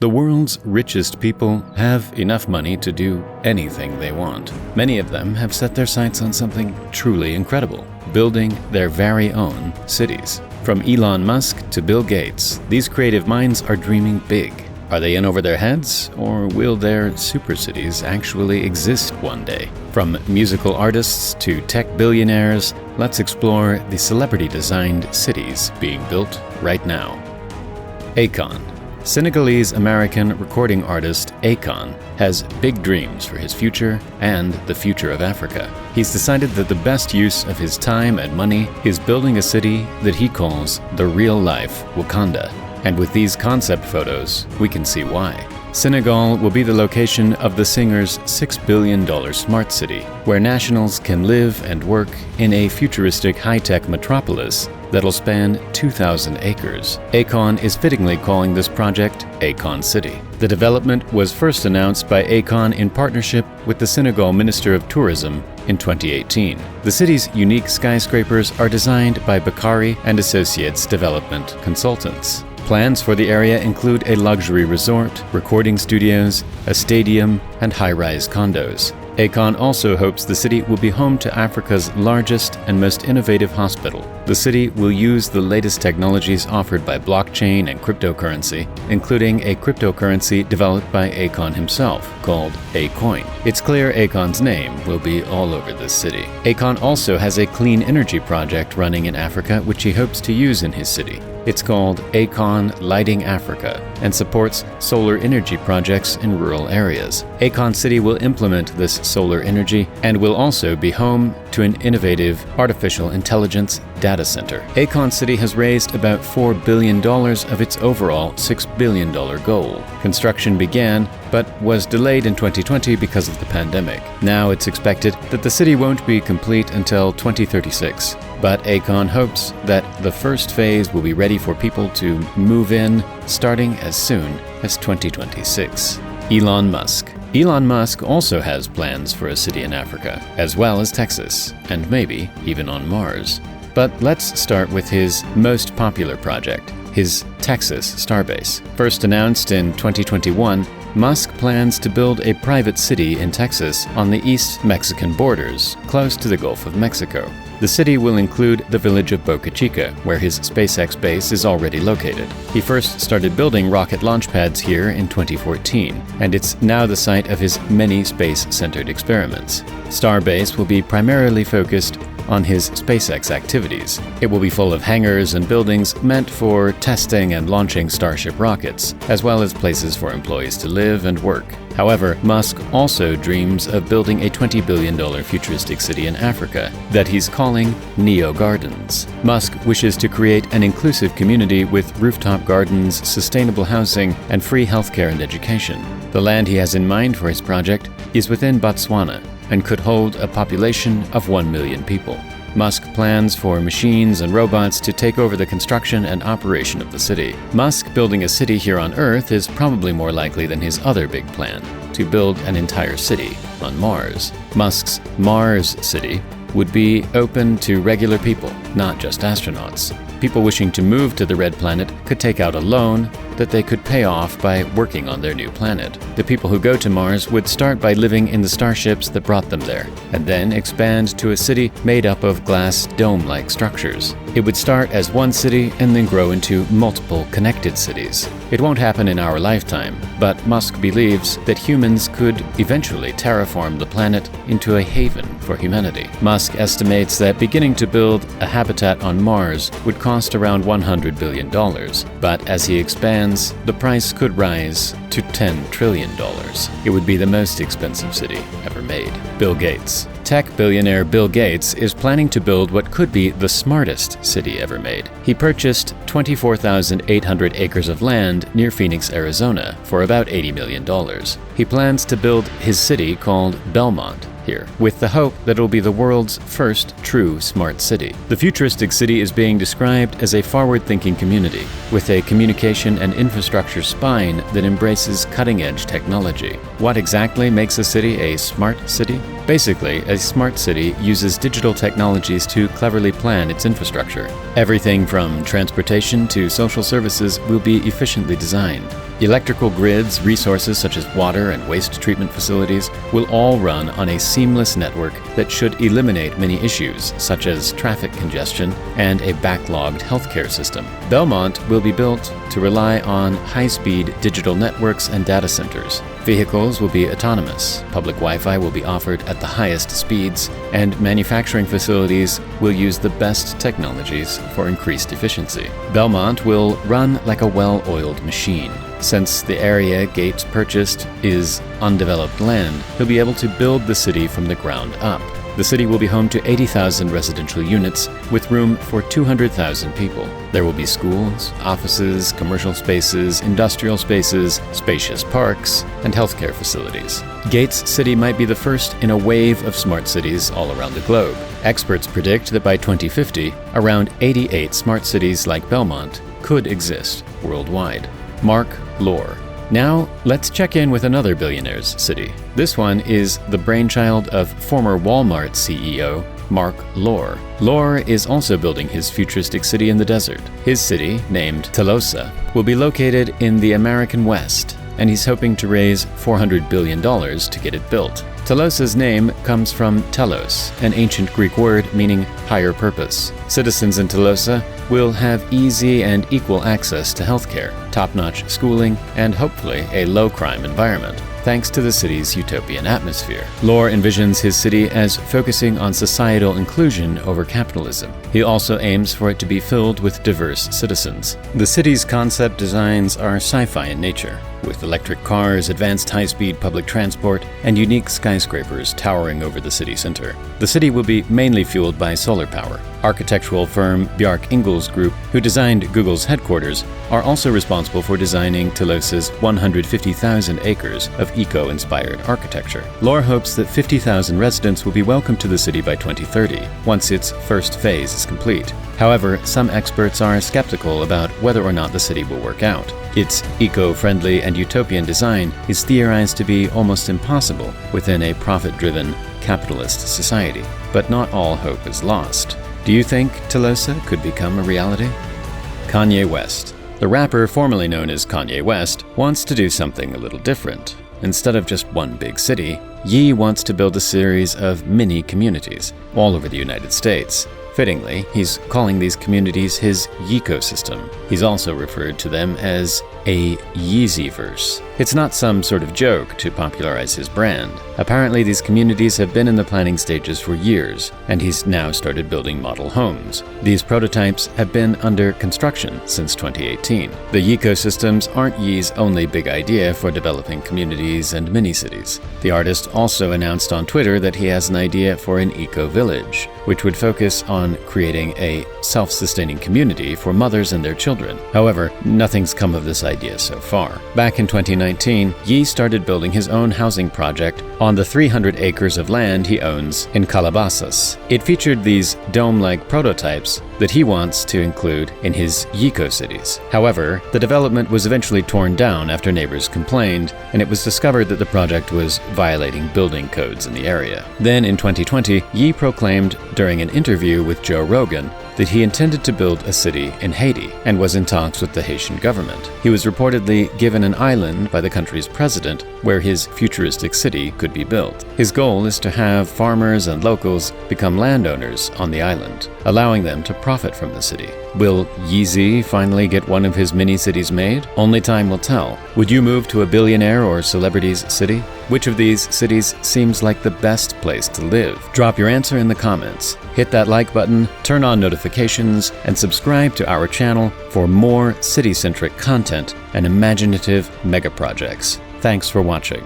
The world's richest people have enough money to do anything they want. Many of them have set their sights on something truly incredible: building their very own cities. From Elon Musk to Bill Gates, these creative minds are dreaming big. Are they in over their heads, or will their super cities actually exist one day? From musical artists to tech billionaires, let's explore the celebrity-designed cities being built right now. Aon. Senegalese-American recording artist Aon has big dreams for his future and the future of Africa. He's decided that the best use of his time and money is building a city that he calls the real-life Wakanda. And with these concept photos, we can see why. Senegal will be the location of the singer's $6 billion smart city, where nationals can live and work in a futuristic high-tech metropolis that'll span 2,000 acres. Aon is fittingly calling this project Aon City. The development was first announced by Aon in partnership with the Senegal Minister of Tourism in 2018. The city's unique skyscrapers are designed by Bakari and Associates Development Consultants. Plans for the area include a luxury resort, recording studios, a stadium, and high-rise condos. Aon also hopes the city will be home to Africa's largest and most innovative hospital. The city will use the latest technologies offered by blockchain and cryptocurrency, including a cryptocurrency developed by Aon himself called Acoin. It's clear Akon's name will be all over this city. Aon also has a clean energy project running in Africa which he hopes to use in his city. It's called Aon Lighting Africa and supports solar energy projects in rural areas. Aon City will implement this solar energy and will also be home to an innovative artificial intelligence data center. Aon City has raised about $4 billion of its overall $6 billion goal. Construction began, but was delayed in 2020 because of the pandemic. Now it's expected that the city won't be complete until 2036. But Aon hopes that the first phase will be ready for people to move in starting as soon as 2026. Elon Musk. Elon Musk also has plans for a city in Africa, as well as Texas, and maybe even on Mars. But let's start with his most popular project, his Texas Starbase. First announced in 2021, Musk plans to build a private city in Texas on the East Mexican borders, close to the Gulf of Mexico. The city will include the village of Boca Chica, where his SpaceX base is already located. He first started building rocket launch pads here in 2014, and it's now the site of his many space-centered experiments. Starbase will be primarily focused on his SpaceX activities. It will be full of hangars and buildings meant for testing and launching Starship rockets, as well as places for employees to live and work. However, Musk also dreams of building a $20 billion futuristic city in Africa that he's calling Neo Gardens. Musk wishes to create an inclusive community with rooftop gardens, sustainable housing, and free healthcare and education. The land he has in mind for his project is within Botswana and could hold a population of 1 million people. Musk plans for machines and robots to take over the construction and operation of the city. Musk building a city here on Earth is probably more likely than his other big plan, to build an entire city on Mars. Musk's Mars City would be open to regular people, not just astronauts. People wishing to move to the Red Planet could take out a loan that they could pay off by working on their new planet. The people who go to Mars would start by living in the starships that brought them there, and then expand to a city made up of glass dome-like structures. It would start as one city and then grow into multiple connected cities. It won't happen in our lifetime, but Musk believes that humans could eventually terraform the planet into a haven for humanity. Musk estimates that beginning to build a habitat on Mars would cost around $100 billion, but as he expands, the price could rise to $10 trillion. It would be the most expensive city ever made. Bill Gates. Tech billionaire Bill Gates is planning to build what could be the smartest city ever made. He purchased 24,800 acres of land near Phoenix, Arizona for about $80 million. He plans to build his city called Belmont here, with the hope that it'll be the world's first true smart city. The futuristic city is being described as a forward-thinking community, with a communication and infrastructure spine that embraces cutting-edge technology. What exactly makes a city a smart city? Basically, a smart city uses digital technologies to cleverly plan its infrastructure. Everything from transportation to social services will be efficiently designed. Electrical grids, resources such as water and waste treatment facilities will all run on a seamless network that should eliminate many issues such as traffic congestion and a backlogged healthcare system. Belmont will be built to rely on high-speed digital networks and data centers. Vehicles will be autonomous, public Wi-Fi will be offered at the highest speeds, and manufacturing facilities will use the best technologies for increased efficiency. Belmont will run like a well-oiled machine. Since the area Gates purchased is undeveloped land, he'll be able to build the city from the ground up. The city will be home to 80,000 residential units with room for 200,000 people. There will be schools, offices, commercial spaces, industrial spaces, spacious parks, and healthcare facilities. Gates City might be the first in a wave of smart cities all around the globe. Experts predict that by 2050, around 88 smart cities like Belmont could exist worldwide. Mark Lore. Now, let's check in with another Billionaires city. This one is the brainchild of former Walmart CEO Mark Lore. Lore is also building his futuristic city in the desert. His city, named Telosa, will be located in the American West, and he's hoping to raise $400 billion to get it built. Telosa's name comes from telos, an ancient Greek word meaning higher purpose. Citizens in Telosa will have easy and equal access to healthcare, top-notch schooling, and hopefully a low-crime environment, thanks to the city's utopian atmosphere. Lore envisions his city as focusing on societal inclusion over capitalism. He also aims for it to be filled with diverse citizens. The city's concept designs are sci-fi in nature, with electric cars, advanced high-speed public transport, and unique skyscrapers towering over the city center. The city will be mainly fueled by solar power. Architectural firm Bjarke Ingels Group, who designed Google's headquarters, are also responsible for designing Telosa's 150,000 acres of eco-inspired architecture. Lore hopes that 50,000 residents will be welcomed to the city by 2030, once its first phase is complete. However, some experts are skeptical about whether or not the city will work out. Its eco-friendly and utopian design is theorized to be almost impossible within a profit-driven, capitalist society. But not all hope is lost. Do you think Telosa could become a reality? Kanye West. The rapper formerly known as Kanye West wants to do something a little different. Instead of just one big city, Ye wants to build a series of mini communities all over the United States. Fittingly, he's calling these communities his Yecosystem. He's also referred to them as a Yeezyverse. It's not some sort of joke to popularize his brand. Apparently, these communities have been in the planning stages for years, and he's now started building model homes. These prototypes have been under construction since 2018. The Yecosystems aren't Ye's only big idea for developing communities and mini-cities. The artist also announced on Twitter that he has an idea for an eco-village, which would focus on creating a self-sustaining community for mothers and their children. However, nothing's come of this idea so far. Back in 2019, Ye started building his own housing project on the 300 acres of land he owns in Calabasas. It featured these dome-like prototypes that he wants to include in his Yeco-cities. However, the development was eventually torn down after neighbors complained, and it was discovered that the project was violating building codes in the area. Then in 2020, Ye proclaimed during an interview with Joe Rogan that he intended to build a city in Haiti and was in talks with the Haitian government. He was reportedly given an island by the country's president where his futuristic city could be built. His goal is to have farmers and locals become landowners on the island, allowing them to profit from the city. Will Yeezy finally get one of his mini-cities made? Only time will tell. Would you move to a billionaire or celebrity's city? Which of these cities seems like the best place to live? Drop your answer in the comments. Hit that like button, turn on notifications, and subscribe to our channel for more city-centric content and imaginative mega projects. Thanks for watching.